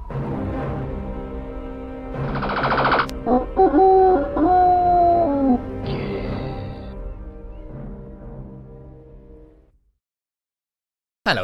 Hello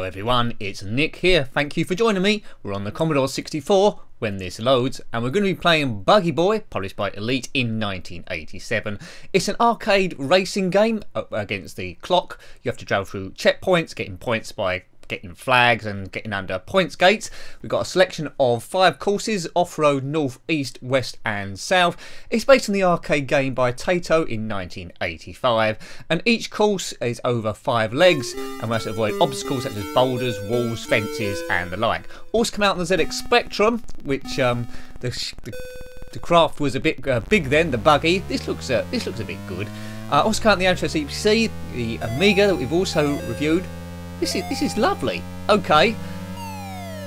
everyone, it's Nick here. Thank you for joining me. We're on the Commodore 64 when this loads, and we're going to be playing Buggy Boy, published by Elite in 1987. It's an arcade racing game against the clock. You have to travel through checkpoints, getting points by getting flags and getting under points gates. We've got a selection of 5 courses: off-road, north, east, west and south. It's based on the arcade game by Taito in 1985, and each course is over 5 legs, and we have to avoid obstacles such as boulders, walls, fences and the like. Also come out on the ZX Spectrum, which the craft was a bit big then, the buggy. This looks a bit good. Also come out on the Amstrad CPC, the Amiga that we've also reviewed. This is lovely. Okay,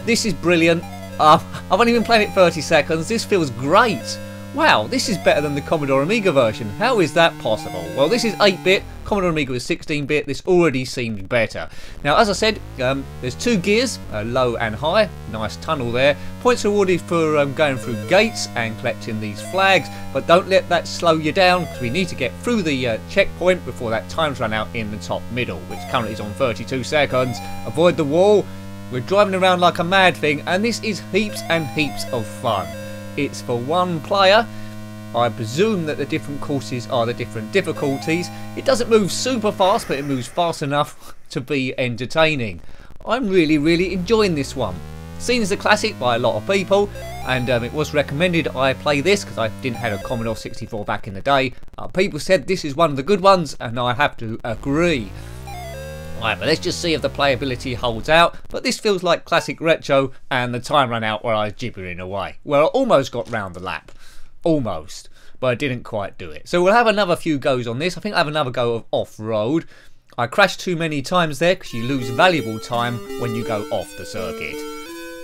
this is brilliant. I've only been playing it 30 seconds. This feels great. Wow, this is better than the Commodore Amiga version. How is that possible? Well, this is 8-bit. Commodore Amiga was 16-bit. This already seemed better. Now, as I said, there's 2 gears, low and high. Nice tunnel there. Points are awarded for going through gates and collecting these flags, but don't let that slow you down, because we need to get through the checkpoint before that time's run out in the top middle, which currently is on 32 seconds. Avoid the wall. We're driving around like a mad thing, and this is heaps and heaps of fun. It's for one player. I presume that the different courses are the different difficulties. It doesn't move super fast, but it moves fast enough to be entertaining. I'm really enjoying this one. Seen as a classic by a lot of people, and it was recommended I play this because I didn't have a Commodore 64 back in the day. People said this is one of the good ones, and I have to agree. Right, but let's just see if the playability holds out. But this feels like classic retro, and the time ran out where I was gibbering away. Well, I almost got round the lap. Almost. But I didn't quite do it. So we'll have another few goes on this. I think I'll have another go of off-road. I crashed too many times there because you lose valuable time when you go off the circuit.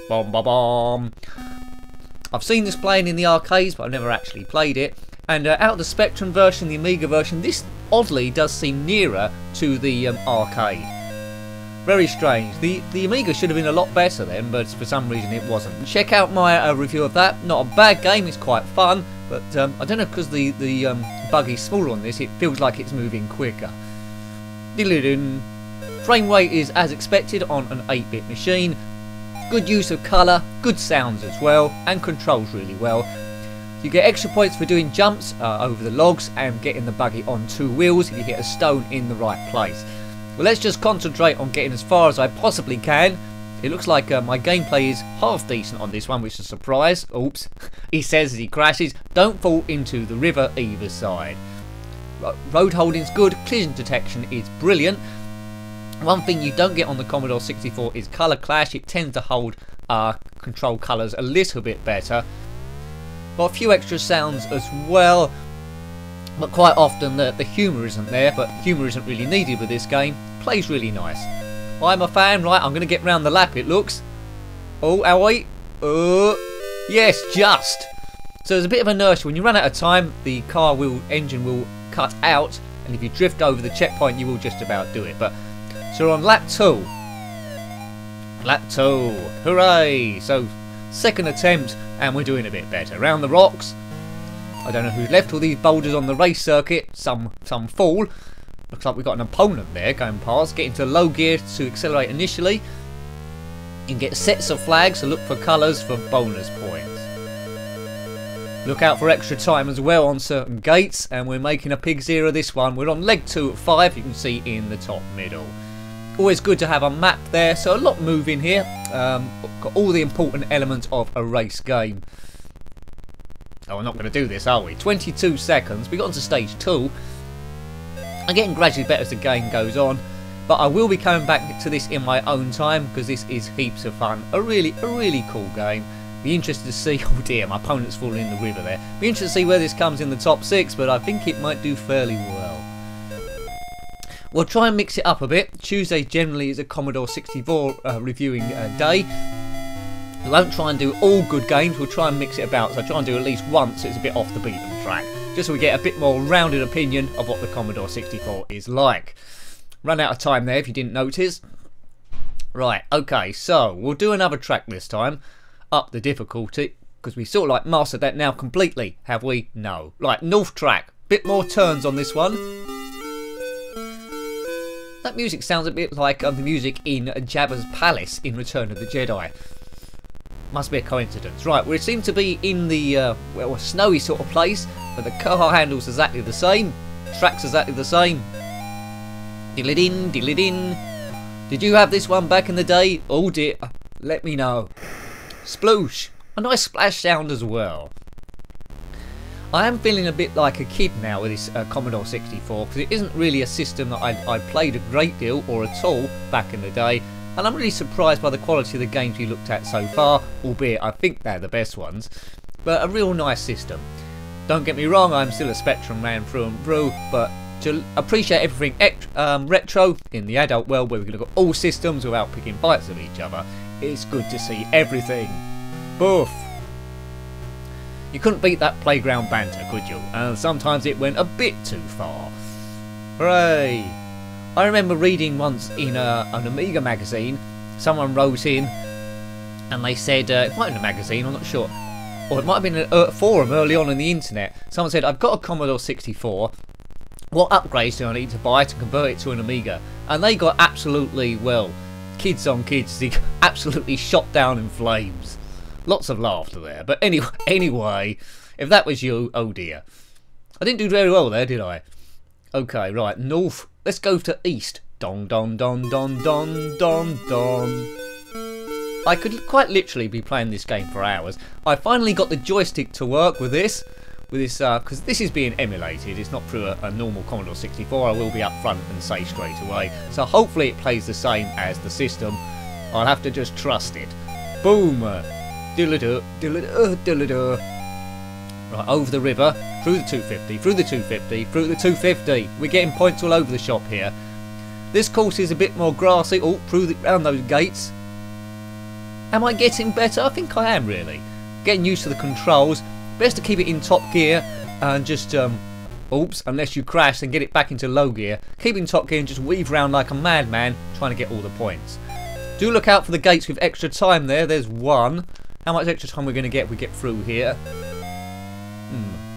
Bom bom bom. I've seen this playing in the arcades, but I've never actually played it. And out of the Spectrum version, the Amiga version, this oddly does seem nearer to the arcade. Very strange. The Amiga should have been a lot better then, but for some reason it wasn't. Check out my review of that. Not a bad game, it's quite fun, but I don't know, because the buggy's smaller on this, it feels like it's moving quicker. Frame rate is as expected on an 8-bit machine. Good use of colour, good sounds as well, and controls really well. You get extra points for doing jumps over the logs and getting the buggy on 2 wheels if you hit a stone in the right place. Well, let's just concentrate on getting as far as I possibly can. It looks like my gameplay is half decent on this one, which is a surprise. Oops. He says as he crashes, don't fall into the river either side. Road holding's good, collision detection is brilliant. One thing you don't get on the Commodore 64 is colour clash. It tends to hold control colours a little bit better. Got a few extra sounds as well, but quite often the humour isn't there, but humour isn't really needed with this game. Plays really nice. I'm a fan. Right, I'm going to get round the lap, it looks. Oh, are we? Yes, just. So there's a bit of inertia. When you run out of time, the engine will cut out, and if you drift over the checkpoint, you will just about do it. But so we're on lap 2. Lap 2. Hooray! So second attempt, and we're doing a bit better. Round the rocks. I don't know who's left all these boulders on the race circuit. Some fall. Looks like we've got an opponent there going past. Get into low gear to accelerate initially. You can get sets of flags, so look for colours for bonus points. Look out for extra time as well on certain gates, and we're making a pig's ear of this one. We're on leg 2 at 5, you can see in the top middle. Always good to have a map there, so a lot moving here. Got all the important elements of a race game. Oh, we're not going to do this, are we? 22 seconds. We got onto stage 2. I'm getting gradually better as the game goes on, but I will be coming back to this in my own time because this is heaps of fun. A really cool game. Be interested to see. Oh dear, my opponent's falling in the river there. Be interested to see where this comes in the top 6, but I think it might do fairly well. We'll try and mix it up a bit. Tuesday generally is a Commodore 64 reviewing day. We won't try and do all good games, we'll try and mix it about. So I'll try and do at least once so it's a bit off the beaten track. Just so we get a bit more rounded opinion of what the Commodore 64 is like. Run out of time there if you didn't notice. Right, okay, so we'll do another track this time. up the difficulty, because we sort of like mastered that now completely, have we? No. Right, North track. Bit more turns on this one. That music sounds a bit like the music in Jabba's palace in Return of the Jedi. Must be a coincidence. Right, we seem to be in the well, a snowy sort of place, but the car handles exactly the same. Track's exactly the same. Diddle-din, diddle-din. Did you have this one back in the day? Oh dear, let me know. Sploosh. A nice splash sound as well. I am feeling a bit like a kid now with this Commodore 64, because it isn't really a system that I played a great deal or at all back in the day, and I'm really surprised by the quality of the games we looked at so far, albeit I think they're the best ones, but a real nice system. Don't get me wrong, I'm still a Spectrum man through and through, but to appreciate everything retro in the adult world where we can look at all systems without picking fights of each other, it's good to see everything. Boof! You couldn't beat that playground banter, could you? And sometimes it went a bit too far. Hooray! I remember reading once in an Amiga magazine, someone wrote in and they said, it might have been a magazine, I'm not sure, or it might have been a forum early on the internet. Someone said, I've got a Commodore 64, what upgrades do I need to buy to convert it to an Amiga? And they got absolutely, well, kids on kids, they got absolutely shot down in flames. Lots of laughter there, but anyway, if that was you, oh dear. I didn't do very well there, did I? Okay, right, north. Let's go to east. Don don don don don don don. I could quite literally be playing this game for hours. I finally got the joystick to work with this, because this is being emulated. It's not through a normal Commodore 64. I will be up front and say straight away. So hopefully it plays the same as the system. I'll have to just trust it. Boom. Diddle-a-doo, diddle-a-doo, diddle-a-doo. Right, over the river, through the 250, through the 250, through the 250. We're getting points all over the shop here. This course is a bit more grassy. Oh, round those gates. Am I getting better? I think I am, really. Getting used to the controls. Best to keep it in top gear and just, oops, unless you crash, then get it back into low gear. Keep it in top gear and just weave around like a madman, trying to get all the points. Do look out for the gates with extra time there. There's one. How much extra time we're going to get if we get through here?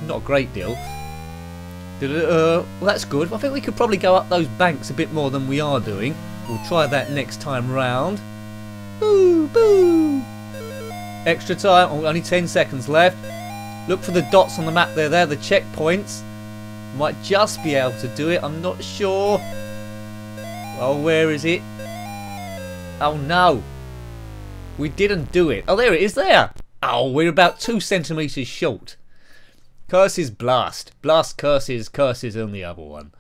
Not a great deal. Well, that's good. I think we could probably go up those banks a bit more than we are doing. We'll try that next time round. Boo, boo. Extra time. Oh, only 10 seconds left. Look for the dots on the map there. They're the checkpoints. Might just be able to do it. I'm not sure. Oh, where is it? Oh, no. We didn't do it. Oh, there it is there. Oh, we're about 2 centimetres short. Curses blast. Blast curses. Curses on the other one.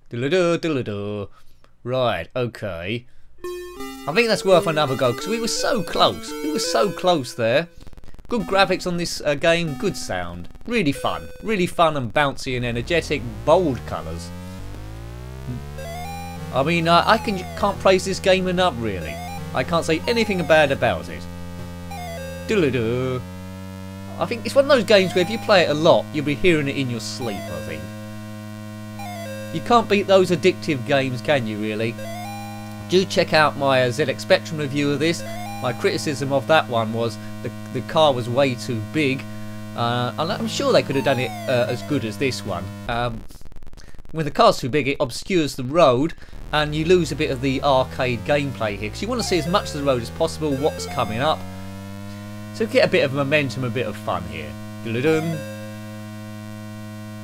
Diddle-a-doo, diddle-a-doo. Right, okay. I think that's worth another go because we were so close. We were so close there. Good graphics on this game. Good sound. Really fun. Really fun and bouncy and energetic. Bold colours. I mean, I can't praise this game enough, really. I can't say anything bad about it. Diddle-a-doo. I think it's one of those games where if you play it a lot, you'll be hearing it in your sleep, I think. You can't beat those addictive games, can you, really? Do check out my ZX Spectrum review of this. My criticism of that one was the car was way too big. And I'm sure they could have done it as good as this one. When the car's too big, it obscures the road, and you lose a bit of the arcade gameplay here, because you want to see as much of the road as possible, what's coming up. So get a bit of momentum, a bit of fun here. You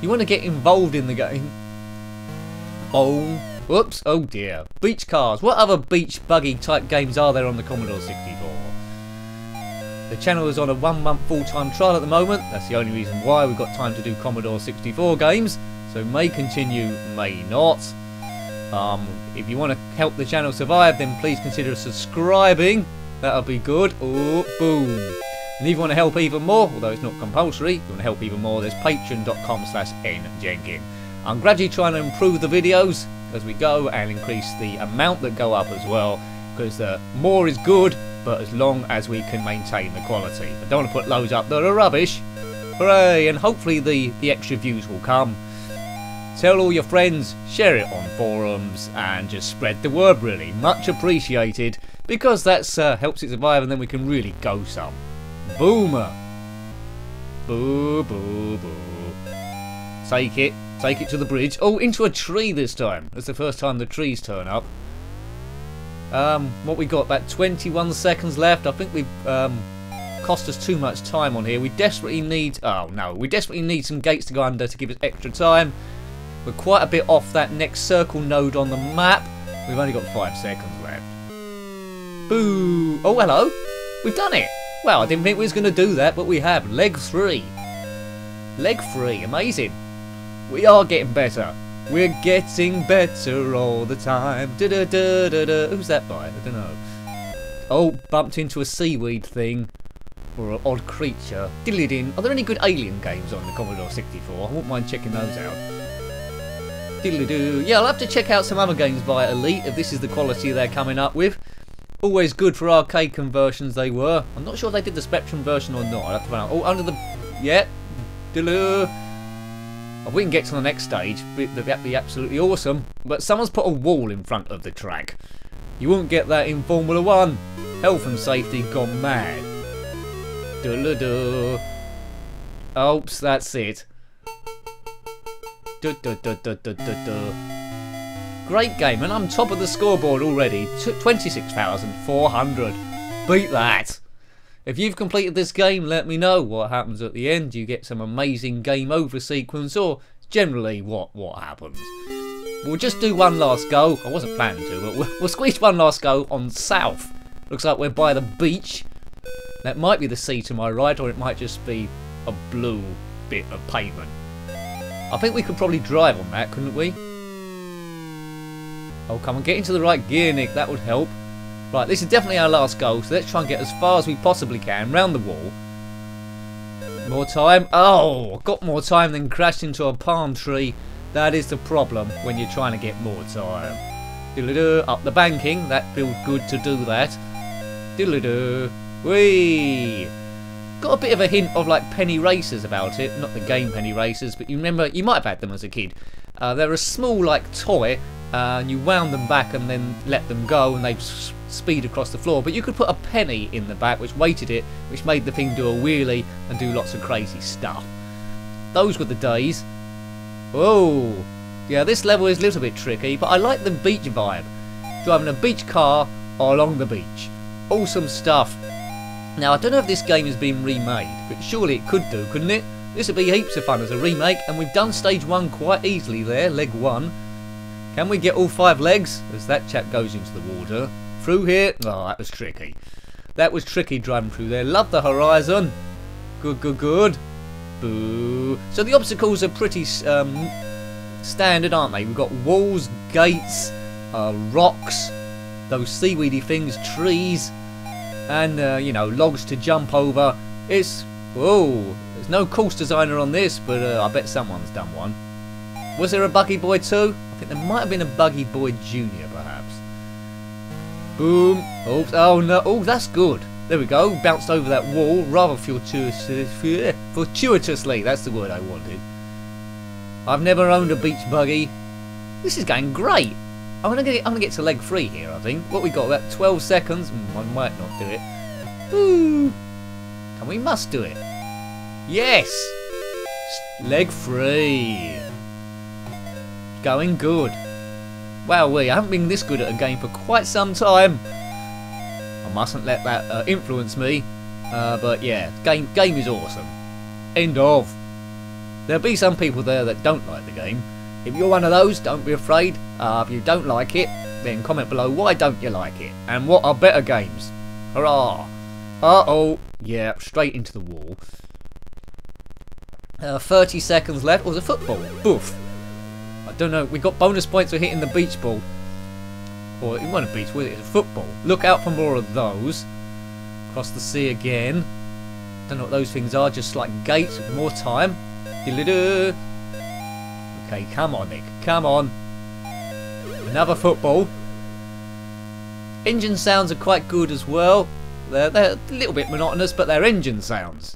want to get involved in the game. Boom. Whoops. Oh dear. Beach cars. What other beach buggy type games are there on the Commodore 64? The channel is on a 1-month full-time trial at the moment. That's the only reason why we've got time to do Commodore 64 games. So may continue, may not. If you want to help the channel survive, then please consider subscribing. That'll be good. Oh, boom. And if you want to help even more, although it's not compulsory, if you want to help even more, there's patreon.com/njenkin. I'm gradually trying to improve the videos as we go and increase the amount that go up as well, because more is good, but as long as we can maintain the quality. I don't want to put loads up that are rubbish. Hooray! And hopefully the extra views will come. Tell all your friends, share it on forums, and just spread the word, really. Much appreciated, because that helps it survive, and then we can really go some. Boomer. Boo, boo, boo. Take it. Take it to the bridge. Oh, into a tree this time. That's the first time the trees turn up. What we got? About 21 seconds left. I think we've cost us too much time on here. We desperately need... Oh, no. We desperately need some gates to go under to give us extra time. We're quite a bit off that next circle node on the map. We've only got 5 seconds left. Boo! Oh, hello. We've done it. Well, I didn't think we was going to do that, but we have. Leg 3. Leg 3. Amazing. We are getting better. We're getting better all the time. Da -da -da -da -da. Who's that by? I don't know. Oh, bumped into a seaweed thing. Or an odd creature. Diddly-din. Are there any good alien games on the Commodore 64? I wouldn't mind checking those out. Diddly-doo. Yeah, I'll have to check out some other games by Elite if this is the quality they're coming up with. Always good for arcade conversions they were. I'm not sure if they did the Spectrum version or not. I'll have to find out. Oh, under the... Yeah. Diddly-doo. If we can get to the next stage, that'd be absolutely awesome. But someone's put a wall in front of the track. You wouldn't get that in Formula 1. Health and safety gone mad. Diddly-doo. Oops, that's it. Great game, and I'm top of the scoreboard already. 26,400. Beat that. If you've completed this game, let me know what happens at the end. You get some amazing game over sequence, or generally what happens. We'll just do one last go. I wasn't planning to, but we'll squeeze one last go on south. Looks like we're by the beach. That might be the sea to my right, or it might just be a blue bit of pavement. I think we could probably drive on that, couldn't we? Oh, come on, get into the right gear, Nick. That would help. Right, this is definitely our last goal, so let's try and get as far as we possibly can round the wall. More time. Oh, got more time than crashed into a palm tree. That is the problem when you're trying to get more time. Diddly-doo. Up the banking. That feels good to do that. Diddly-doo. Whee! Got a bit of a hint of like penny racers about it. Not the game penny racers, but you remember, you might have had them as a kid. They're a small like toy, and you wound them back and then let them go, and they'd speed across the floor. But you could put a penny in the back, which weighted it, which made the thing do a wheelie and do lots of crazy stuff. Those were the days. Whoa! Yeah, this level is a little bit tricky, but I like the beach vibe. Driving a beach car along the beach. Awesome stuff. Now, I don't know if this game has been remade, but surely it could do, couldn't it? This would be heaps of fun as a remake, and we've done stage 1 quite easily there, leg 1. Can we get all 5 legs? As that chap goes into the water. Through here? Oh, that was tricky. That was tricky driving through there. Love the horizon. Good, good, good. Boo. So the obstacles are pretty standard, aren't they? We've got walls, gates, rocks, those seaweedy things, trees, and, you know, logs to jump over. It's... Whoa. There's no course designer on this, but I bet someone's done one. Was there a Buggy Boy 2? I think there might have been a Buggy Boy Junior, perhaps. Boom. Oops. Oh, no. Oh, that's good. There we go. Bounced over that wall rather fortuitously. That's the word I wanted. I've never owned a beach buggy. This is going great. I'm gonna get to leg 3 here, I think. What we got? About 12 seconds. I might not do it. Boo. And we must do it. Yes. Leg 3. Going good. Wowee, I haven't been this good at a game for quite some time. I mustn't let that influence me. But yeah, game is awesome. End of. There'll be some people there that don't like the game. If you're one of those, don't be afraid. If you don't like it, then comment below why don't you like it, and what are better games. Hurrah! Uh-oh. Yeah, straight into the wall. 30 seconds left. Oh, there's a football. Boof. I don't know. We got bonus points for hitting the beach ball. Or it wasn't a beach, was it? It's a football. Look out for more of those. Across the sea again. Don't know what those things are. Just like gates with more time. Diddly-doo. Okay, come on, Nick. Come on. Another football. Engine sounds are quite good as well. They're a little bit monotonous, but they're engine sounds.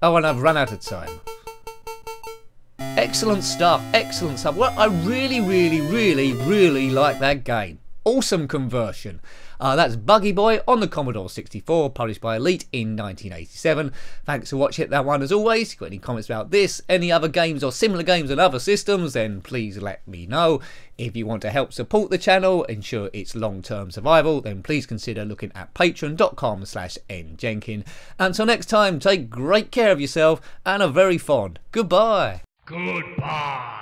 Oh, and I've run out of time. Excellent stuff. Excellent stuff. Well, I really like that game. Awesome conversion. That's Buggy Boy on the Commodore 64, published by Elite in 1987. Thanks for watching that one as always. If you've got any comments about this, any other games or similar games on other systems, then please let me know. If you want to help support the channel, ensure its long-term survival, then please consider looking at patreon.com/njenkin. Until next time, take great care of yourself and a very fond goodbye. Goodbye.